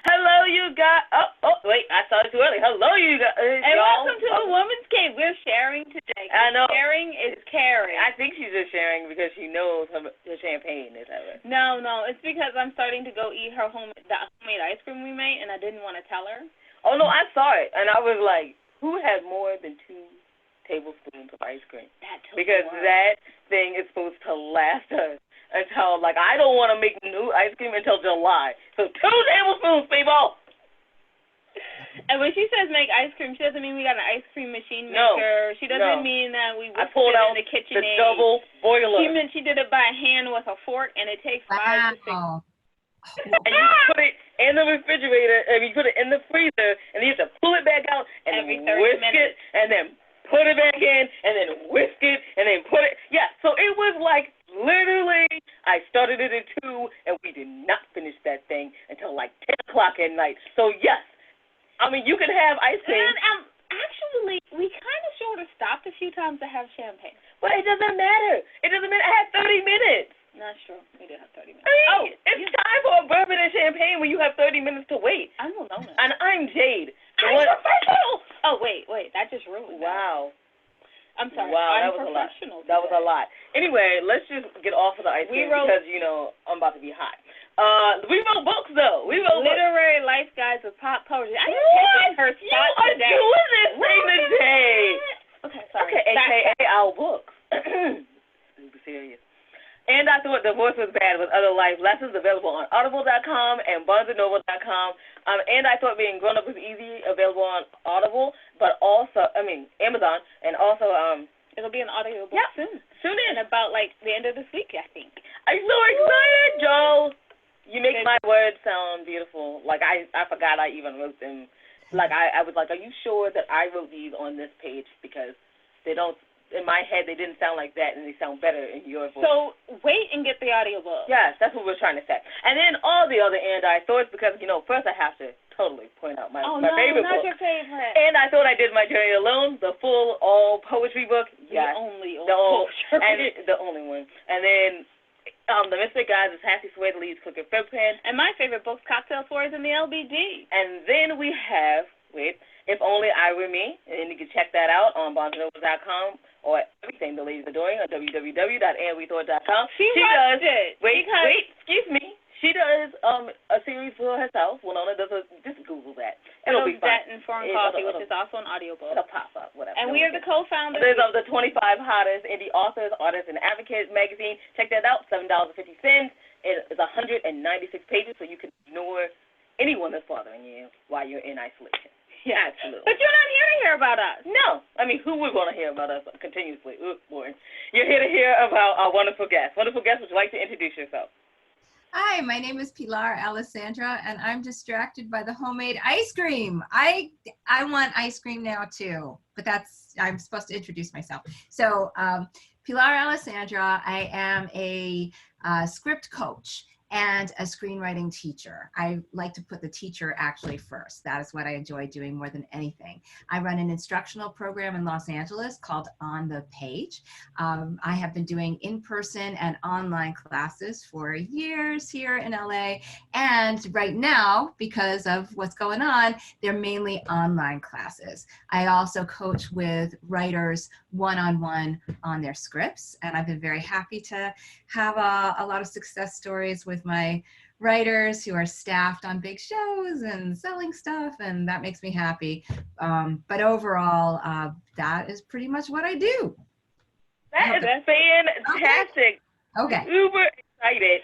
Hello, you guys. Oh, wait, I started too early. Hello, you guys. And welcome to the Woman's Cave. We're sharing today. I know. Sharing is caring. I think she's just sharing because she knows her champagne is that right? No, it's because I'm starting to go eat the homemade ice cream we made, and I didn't want to tell her. Oh, no, I saw it, and I was like, who had more than 2 tablespoons of ice cream? Because that thing is supposed to last us until, like, I don't want to make new ice cream until July. So 2 tablespoons, people! And when she says make ice cream, she doesn't mean we got an ice cream machine maker. She doesn't mean that we whisked it in the KitchenAid. The double boiler. She meant she did it by hand with a fork, and it takes 5 to 6. And you put it in the refrigerator, and you put it in the freezer, and you have to pull it back out, and every then whisk it, and then put it back in, and then whisk it, and then put it. Yeah, so it was like literally, I started it at 2, and we did not finish that thing until like 10 o'clock at night. So yes, I mean you can have ice cream. And actually, we kind of sort of stopped a few times to have champagne. But it doesn't matter. It doesn't matter. I had 30 minutes. Not sure. We did have 30 minutes. I mean, it's time for a bourbon and champagne when you have 30 minutes to wait. I don't know that. And I'm Jade. I'm professional. Oh, wait. That just ruined Wow. That. I'm sorry. Wow, I'm that was a lot. professional. That was a lot. Anyway, let's just get off of the ice cream because, I'm about to be hot. We wrote books, though. We wrote Literary Life Guides with Pop Poetry. I didn't her spot today. You are doing this thing today. Okay, sorry. Okay, a.k.a. our books. Super serious. And I Thought Divorce Was Bad with Other Life Lessons, available on Audible.com and BarnesandNoble.com. And I Thought Being Grown Up Was Easy, available on Audible, but also, Amazon, and also, it'll be an audio book soon. Soon in about, the end of this week, I think. I'm so excited, Joe. You make my words sound beautiful. Like, I forgot I even wrote them. Like, I was like, are you sure that I wrote these on this page? Because they don't, in my head, they didn't sound like that, and they sound better in your voice. So wait and get the audiobook. Yes, that's what we're trying to say. And then all the other and I thoughts, because, first I have to totally point out my favorite book. Oh, no, not your favorite. And I Thought I Did My Journey Alone, the full all-poetry book. Yes. The only one. And then The Misfit Guys is Happy Sway the Leads Cooking Fib Pan. And my favorite book's Cocktail Stories in the LBD. And then we have, If Only I Were Me, and you can check that out on BarnesandNoble.com or everything the ladies are doing on www.andwethought.com. She does it. Excuse me. She does a series for herself. Winona does just Google that. It'll be fun. That and Foreign Coffee, which is also an audiobook. It'll pop up, whatever. And we are the co-founders of the 25 Hottest Indie Authors, Artists, and Advocates magazine. Check that out, $7.50. It is 196 pages, so you can ignore anyone that's bothering you while you're in isolation. Yeah, absolutely. But you're not here to hear about us. No. I mean, who would want to hear about us continuously? Boring. You're here to hear about our wonderful guest. Wonderful guest, would you like to introduce yourself? Hi, my name is Pilar Alessandra, and I'm distracted by the homemade ice cream. I want ice cream now too, but I'm supposed to introduce myself. So Pilar Alessandra, I am a script coach and a screenwriting teacher. I like to put the teacher actually first. That is what I enjoy doing more than anything. I run an instructional program in Los Angeles called On the Page. I have been doing in-person and online classes for years here in LA. And right now, because of what's going on, they're mainly online classes. I also coach with writers one-on-one on their scripts. And I've been very happy to have a lot of success stories with my writers who are staffed on big shows and selling stuff, and that makes me happy. But overall, that is pretty much what I do. That is fantastic. Okay. Super excited.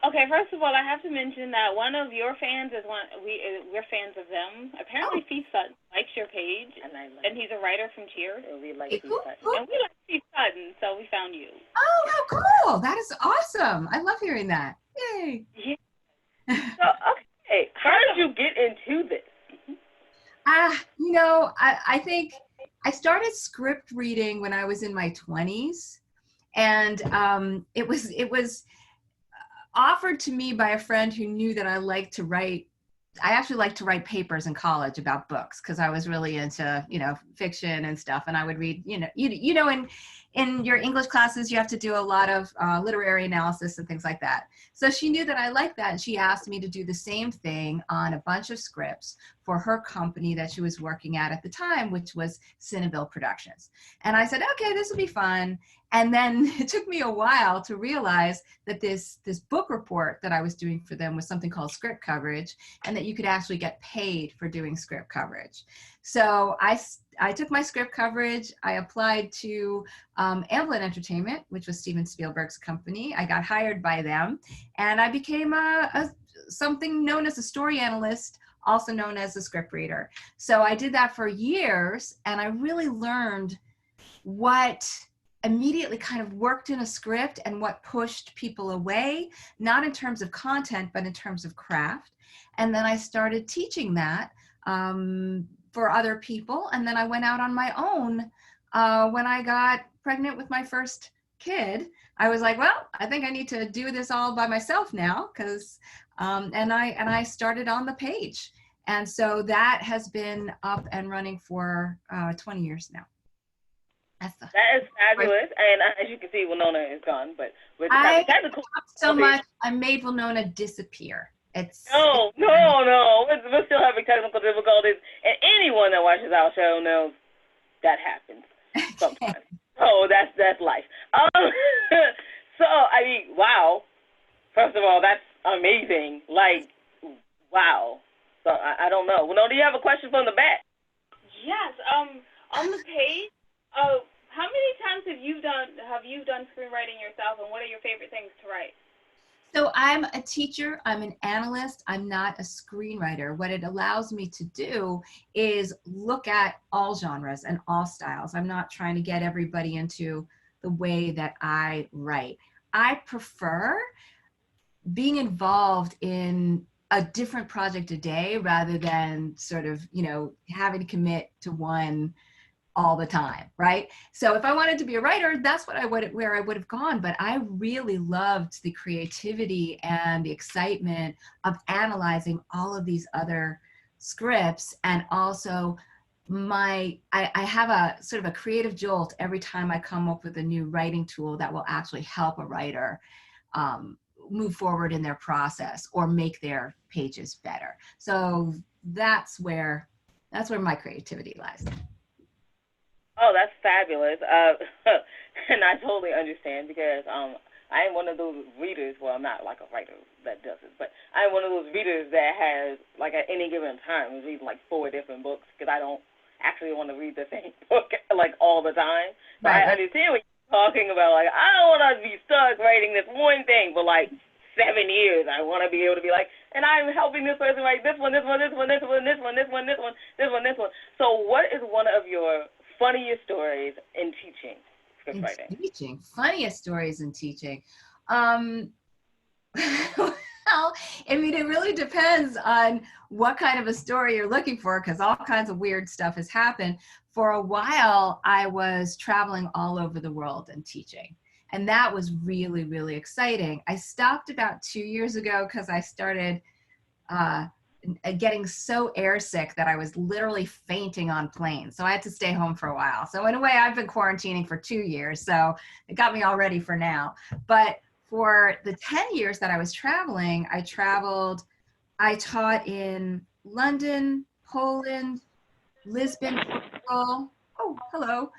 Okay, first of all, I have to mention that one of your fans is we're fans of them. Apparently, Steve Sutton likes your page, and he's a writer from Cheers. And we like Steve Sutton. And we like Steve Sutton, so we found you. Oh, how cool! That is awesome. I love hearing that. Yay! Yeah. So, okay, how did you get into this? I think I started script reading when I was in my 20s, and it was offered to me by a friend who knew that I liked to write I actually liked to write papers in college about books because I was really into, fiction and stuff. And I would read, in your English classes, you have to do a lot of literary analysis and things like that. So she knew that I liked that. And she asked me to do the same thing on a bunch of scripts for her company that she was working at the time, which was Cineville Productions. And I said, okay, this will be fun. And then it took me a while to realize that this book report that I was doing for them was something called script coverage, and that you could actually get paid for doing script coverage. So I took my script coverage, I applied to Amblin Entertainment, which was Steven Spielberg's company. I got hired by them, and I became something known as a story analyst, also known as a script reader. So I did that for years, and I really learned what immediately kind of worked in a script and what pushed people away, not in terms of content, but in terms of craft. And then I started teaching that for other people. And then I went out on my own when I got pregnant with my first kid. I was like, well, I think I need to do this all by myself now, because and I started on the page. And so that has been up and running for 20 years now. That is fabulous, and as you can see, Winona is gone. But with the technical so much, I made Winona disappear. No. We're still having technical difficulties, and anyone that watches our show knows that happens sometimes. Oh, that's life. So I mean, wow. First of all, that's amazing. Like, wow. So I don't know. Winona, do you have a question from the back? Yes. On the page. How many times have you done screenwriting yourself, and what are your favorite things to write? So I'm a teacher, I'm an analyst, I'm not a screenwriter. What it allows me to do is look at all genres and all styles. I'm not trying to get everybody into the way that I write. I prefer being involved in a different project a day rather than sort of, having to commit to one all the time, right? So if I wanted to be a writer, that's where I would have gone. But I really loved the creativity and the excitement of analyzing all of these other scripts. And also I have a sort of a creative jolt every time I come up with a new writing tool that will actually help a writer move forward in their process or make their pages better. So that's where my creativity lies. Oh, that's fabulous. And I totally understand, because I am one of those readers. Well, I'm not like a writer that does it, but I'm one of those readers that has, like, at any given time, reading like 4 different books, because I don't actually want to read the same book like all the time. But right. I understand what you're talking about. Like, I don't want to be stuck writing this one thing for like 7 years. I want to be able to be like, and I'm helping this person write this one, this one, this one, this one, this one, this one, this one, this one, this one. So what is one of your funniest stories in teaching script writing? Funniest stories in teaching. Well, I mean, it really depends on what kind of a story you're looking for, because all kinds of weird stuff has happened. For a while, I was traveling all over the world and teaching. And that was really, really exciting. I stopped about 2 years ago because I started getting so airsick that I was literally fainting on planes. So I had to stay home for a while. So in a way, I've been quarantining for 2 years. So it got me all ready for now. But for the 10 years that I was traveling, I taught in London, Poland, Lisbon, Portugal, oh, hello,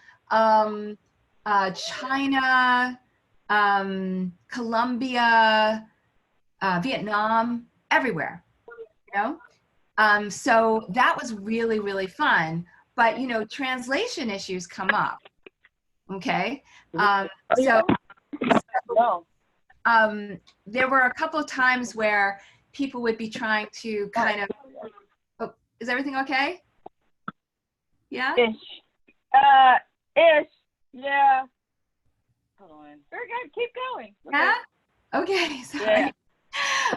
China, Colombia, Vietnam, everywhere. So that was really, really fun. But, translation issues come up. Okay. There were a couple of times where people would be trying to kind of, oh, is everything okay? Yeah? Ish. Yeah. Hold on. Very good. Keep going. Yeah? Okay. Sorry. Yeah.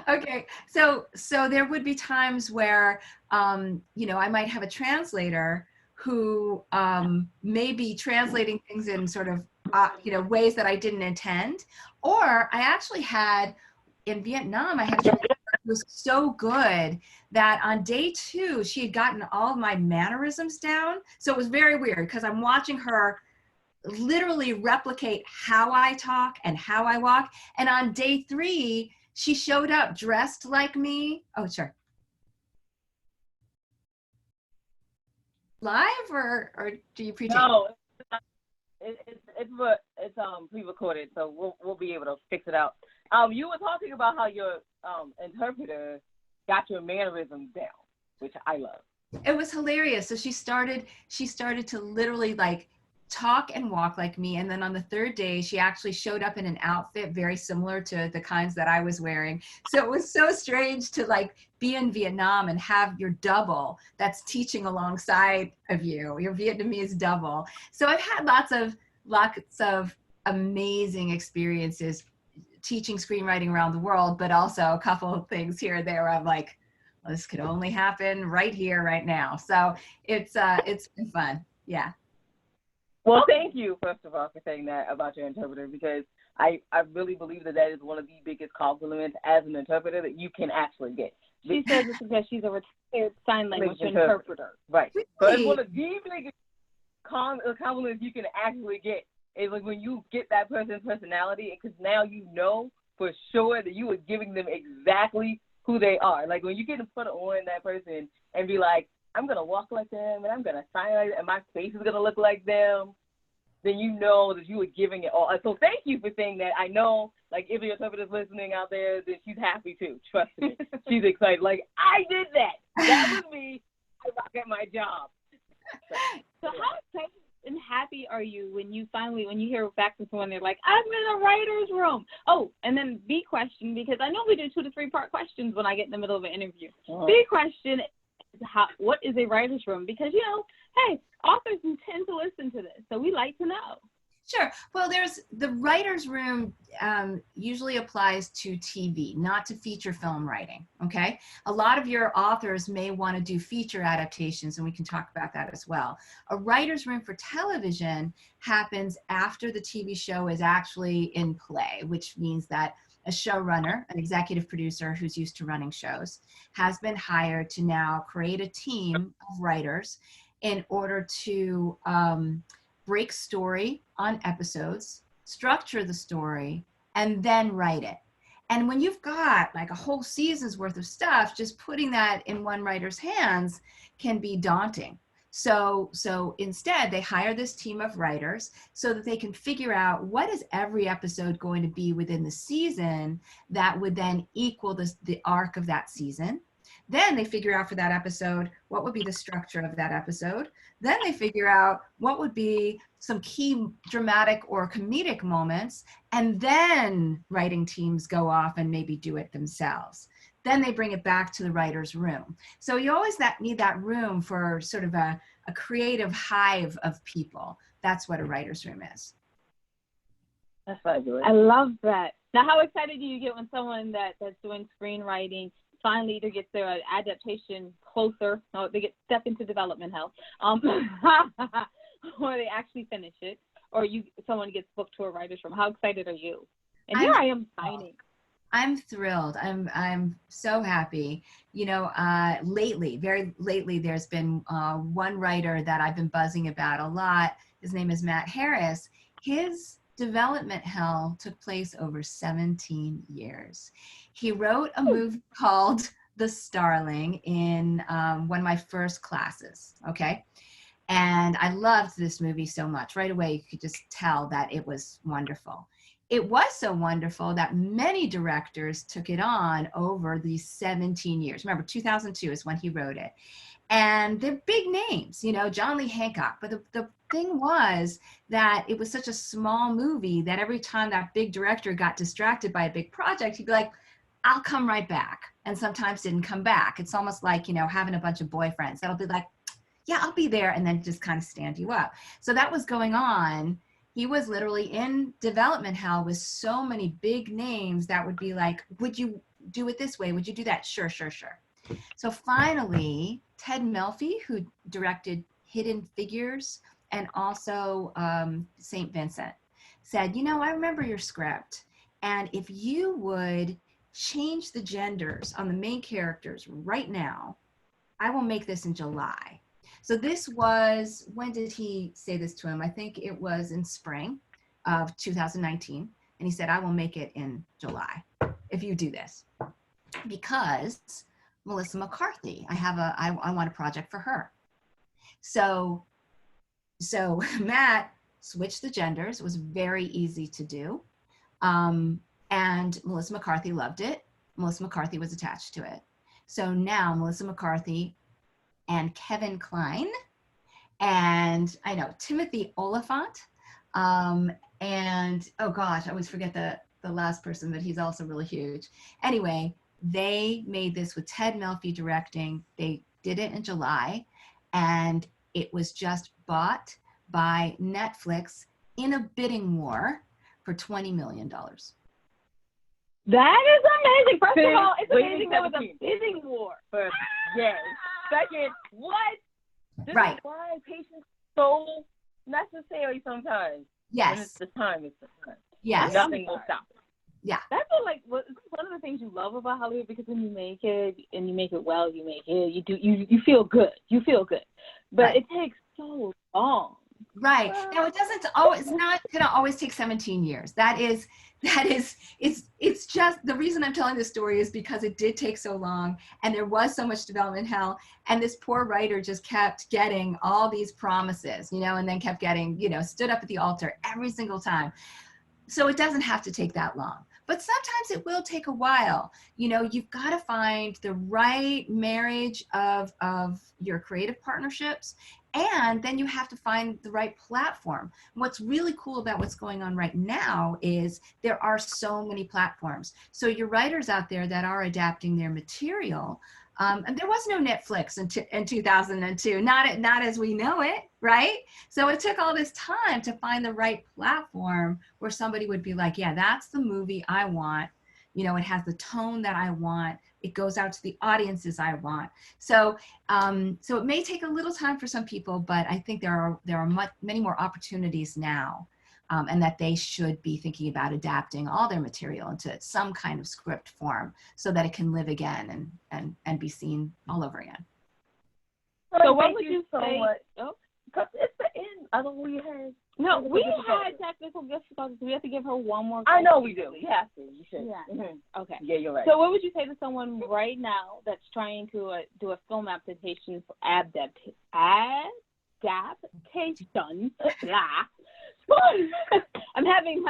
Okay, so there would be times where, I might have a translator who may be translating things in sort of, ways that I didn't intend. Or I actually had, in Vietnam, I had a translator was so good that on day 2, she had gotten all of my mannerisms down. So it was very weird because I'm watching her literally replicate how I talk and how I walk. And on day 3, she showed up dressed like me. Oh, sure. Live or do you pre-tape? No, it's pre-recorded, so we'll be able to fix it out. You were talking about how your interpreter got your mannerisms down, which I love. It was hilarious. So she started to literally like talk and walk like me. And then on the 3rd day, she actually showed up in an outfit very similar to the kinds that I was wearing. So it was so strange to like be in Vietnam and have your double that's teaching alongside of you, your Vietnamese double. So I've had lots of amazing experiences teaching screenwriting around the world, but also a couple of things here and there where I'm like, well, this could only happen right here, right now. So it's been fun. Yeah. Well, thank you, first of all, for saying that about your interpreter, because I really believe that is one of the biggest compliments as an interpreter that you can actually get. She says it's because she's a retired sign language interpreter. Right. Really? So it's one of the biggest compliments you can actually get is like when you get that person's personality, because now you know for sure that you are giving them exactly who they are. Like when you get to put on that person and be like, I'm going to walk like them, and I'm going to sign like them, and my face is going to look like them, then you know that you are giving it all. So thank you for saying that. I know, like, if your interpreter's listening out there, then she's happy too. Trust me. She's excited. Like, I did that. That was me. I rock at my job. So how excited and happy are you when you hear back from someone, they're like, I'm in a writer's room? Oh, and then B question, because I know we do 2 to 3 part questions when I get in the middle of an interview. B question, what is a writer's room? Because, hey, authors tend to listen to this, so we like to know. Sure. Well, there's the writer's room usually applies to TV, not to feature film writing, okay? A lot of your authors may want to do feature adaptations, and we can talk about that as well. A writer's room for television happens after the TV show is actually in play, which means that a showrunner, an executive producer who's used to running shows, has been hired to now create a team of writers in order to break story on episodes, structure the story, and then write it. And when you've got like a whole season's worth of stuff, just putting that in one writer's hands can be daunting. So instead, they hire this team of writers so that they can figure out what is every episode going to be within the season that would then equal the arc of that season. Then they figure out for that episode, what would be the structure of that episode. Then they figure out what would be some key dramatic or comedic moments. And then writing teams go off and maybe do it themselves. Then they bring it back to the writer's room. So you always need that room for sort of a creative hive of people. That's what a writer's room is. That's fabulous. I love that. Now, how excited do you get when someone that's doing screenwriting finally either gets their adaptation closer, or they step into development hell, or they actually finish it, or someone gets booked to a writer's room? How excited are you? And here I am signing. I'm thrilled. I'm so happy. Very lately, there's been one writer that I've been buzzing about a lot. His name is Matt Harris. His development hell took place over 17 years. He wrote a movie called The Starling in one of my first classes, okay? And I loved this movie so much. Right away, you could just tell that it was wonderful. It was so wonderful that many directors took it on over these 17 years. Remember, 2002 is when he wrote it. And they're big names, John Lee Hancock. But the thing was that it was such a small movie that every time that big director got distracted by a big project, he'd be like, I'll come right back. And sometimes didn't come back. It's almost like, having a bunch of boyfriends. That'll be like, yeah, I'll be there, and then just kind of stand you up. So that was going on. He was literally in development hell with so many big names that would be like, would you do it this way? Would you do that? Sure. So finally, Ted Melfi, who directed Hidden Figures and also St. Vincent, said, I remember your script. And if you would change the genders on the main characters right now, I will make this in July. So this was, when did he say this to him? I think it was in spring of 2019. And he said, I will make it in July if you do this. Because Melissa McCarthy, I want a project for her. So Matt switched the genders. It was very easy to do. And Melissa McCarthy loved it. Melissa McCarthy was attached to it. So now Melissa McCarthy and Kevin Kline, and I know Timothy Oliphant, and oh gosh, I always forget the last person, but he's also really huge. Anyway, they made this with Ted Melfi directing. They did it in July, and it was just bought by Netflix in a bidding war for $20 million. That is amazing. First of all, it's amazing there was a bidding war. First, yes. Second, what? This Right. is why patience is so necessary sometimes. Yes. When it's the time, it's the time. Yes. Nothing will stop it. Yeah. That's like one of the things you love about Hollywood, because when you make it and you make it well, you make it. You feel good. You feel good, but Right. it takes so long. Right. Now it doesn't always, it's not going to always take 17 years. It's just, the reason I'm telling this story is because it did take so long and there was so much development hell, and this poor writer just kept getting all these promises, and then kept getting, stood up at the altar every single time. So it doesn't have to take that long, but sometimes it will take a while. You've got to find the right marriage of your creative partnerships, and then you have to find the right platform. What's really cool about what's going on right now is there are so many platforms. So your writers out there that are adapting their material, and there was no Netflix in 2002, not as we know it, right? So it took all this time to find the right platform where somebody would be like, yeah, that's the movie I want. It has the tone that I want. It goes out to the audiences I want. So it may take a little time for some people, but I think there are many more opportunities now, and that they should be thinking about adapting all their material into some kind of script form so that it can live again and be seen all over again. So what would you say? Because it's the end. I don't know we had. No, we had technical difficulties. We have to give her one more question. I know we do. We have to. You should. Yeah. Mm-hmm. Okay. Yeah, you're right. So what would you say to someone right now that's trying to do a film adaptation for adaptation? I'm having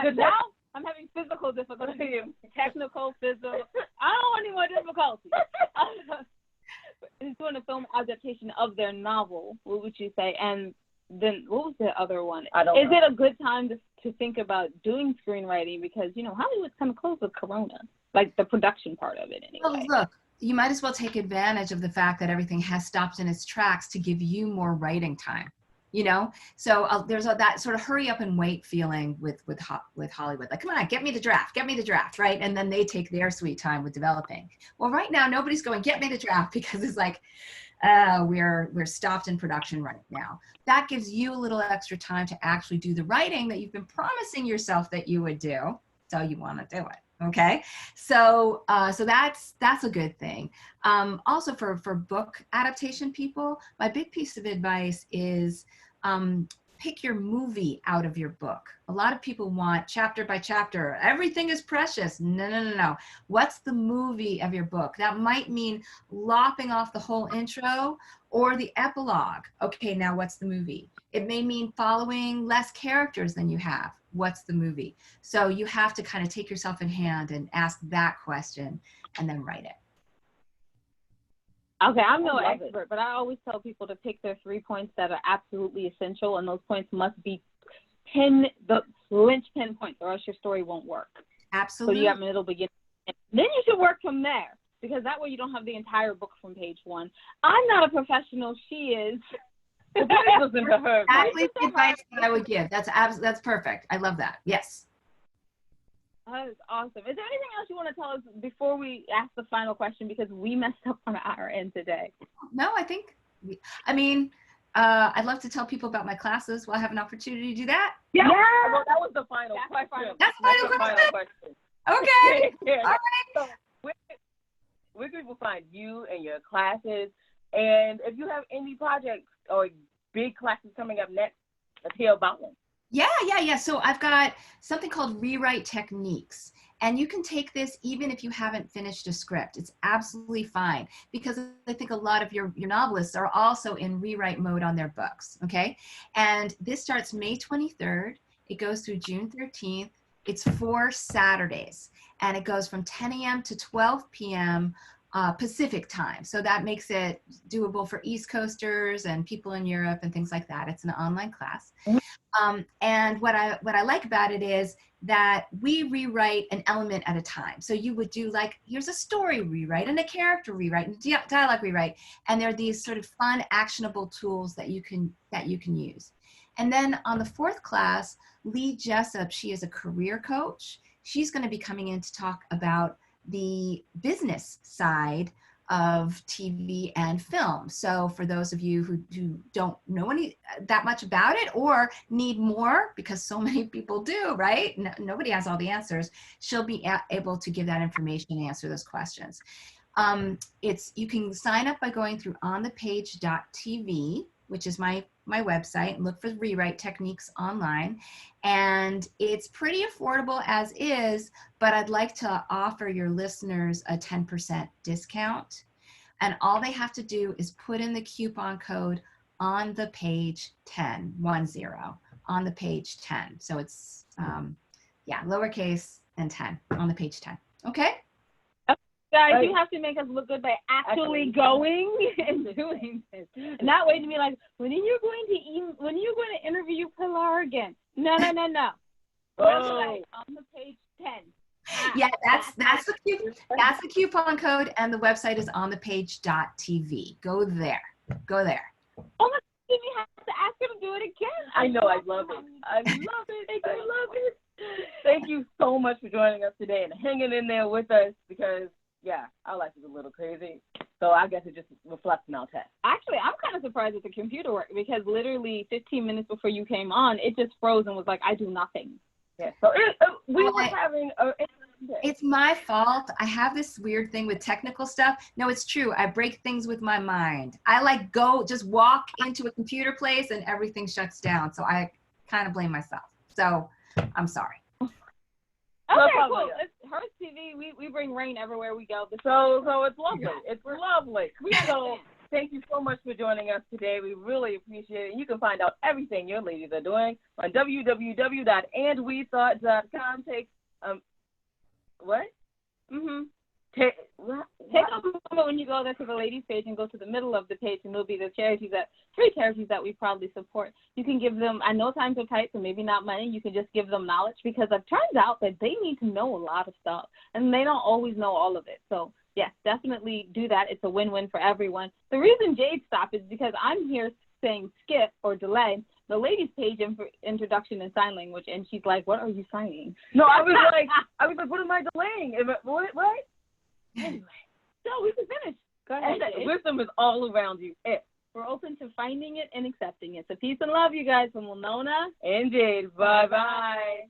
physical difficulties. Technical, physical. I don't want any more difficulty. Is doing a film adaptation of their novel. What would you say? And then what was the other one? Is it a good time to think about doing screenwriting? Because, Hollywood's kind of closed with Corona, like the production part of it anyway. Well, look, you might as well take advantage of the fact that everything has stopped in its tracks to give you more writing time. So there's that sort of hurry up and wait feeling with Hollywood. Like, come on, get me the draft, right? And then they take their sweet time with developing. Well, right now, nobody's going, get me the draft, because it's like, we're stopped in production right now. That gives you a little extra time to actually do the writing that you've been promising yourself that you would do. So you want to do it. Okay. So that's a good thing. Also for book adaptation people, my big piece of advice is, pick your movie out of your book. A lot of people want chapter by chapter. Everything is precious. No. What's the movie of your book? That might mean lopping off the whole intro or the epilogue. Okay, now what's the movie? It may mean following less characters than you have. What's the movie? So you have to kind of take yourself in hand and ask that question and then write it. Okay, I'm no expert, but I always tell people to pick their 3 points that are absolutely essential, and those points must be the linchpin points, or else your story won't work. Absolutely. So you have middle, beginning, end. Then you should work from there, because that way you don't have the entire book from page 1. I'm not a professional. She is. Listen to her. Exactly the advice that I would give. That's perfect. I love that. Yes. That is awesome. Is there anything else you want to tell us before we ask the final question, because we messed up on our end today? No, I'd love to tell people about my classes. Will I have an opportunity to do that? Yeah. Well, that was the final question. That's the final question? Okay. Yeah. All right. where can people find you and your classes? And if you have any projects or big classes coming up next, let's hear about them. Yeah. So I've got something called Rewrite Techniques. And you can take this even if you haven't finished a script. It's absolutely fine, because I think a lot of your novelists are also in rewrite mode on their books, okay? And this starts May 23rd. It goes through June 13th. It's 4 Saturdays, and it goes from 10 a.m. to 12 p.m. Pacific time. So that makes it doable for East Coasters and people in Europe and things like that. It's an online class. And what I like about it is that we rewrite an element at a time. So you would do like, here's a story rewrite and a character rewrite and a dialogue rewrite. And there are these sort of fun, actionable tools that you can use. And then on the 4th class, Lee Jessup, she is a career coach. She's going to be coming in to talk about the business side of TV and film. So for those of you who don't know that much about it or need more, because so many people do, right? Nobody has all the answers. She'll be able to give that information and answer those questions. You can sign up by going through onthepage.tv, which is my website, and look for Rewrite Techniques online. And it's pretty affordable as is, but I'd like to offer your listeners a 10% discount. And all they have to do is put in the coupon code on the page 10, 10, on the page 10. So it's, lowercase and 10 on the page 10. Okay? Guys, you have to make us look good by actually going and doing this, and not waiting to be like, when are you going to interview Pilar again? No. Website on the page 10. Yeah, that's the coupon code, and the website is onthepage.tv. Go there. Oh my! Did we have to ask her to do it again? I know. I love it. I love it. Thank you so much for joining us today and hanging in there with us, because our life is a little crazy. So I guess it just reflects in our test. Actually, I'm kind of surprised at the computer work, because literally 15 minutes before you came on, it just froze and was like, I do nothing. Yeah. So we were having It's my fault. I have this weird thing with technical stuff. No, it's true. I break things with my mind. I just walk into a computer place and everything shuts down. So I kind of blame myself. So I'm sorry. Okay, cool. It's Hearst TV. We bring rain everywhere we go. So it's lovely. It's lovely. So thank you so much for joining us today. We really appreciate it. You can find out everything your ladies are doing on www.andwethought.com. Take a moment when you go there to the ladies page and go to the middle of the page, and there'll be the three charities that we proudly support. You can give them, I know times are tight, so maybe not money. You can just give them knowledge, because it turns out that they need to know a lot of stuff, and they don't always know all of it. So yes, definitely do that. It's a win-win for everyone. The reason Jade stopped is because I'm here saying skip or delay the ladies page introduction in sign language, and she's like, what are you signing? No, I was like, what am I delaying? What? Anyway, so we can finish. Go ahead. Wisdom is all around you. We're open to finding it and accepting it. So peace and love, you guys, from Winona and Jade. Bye-bye.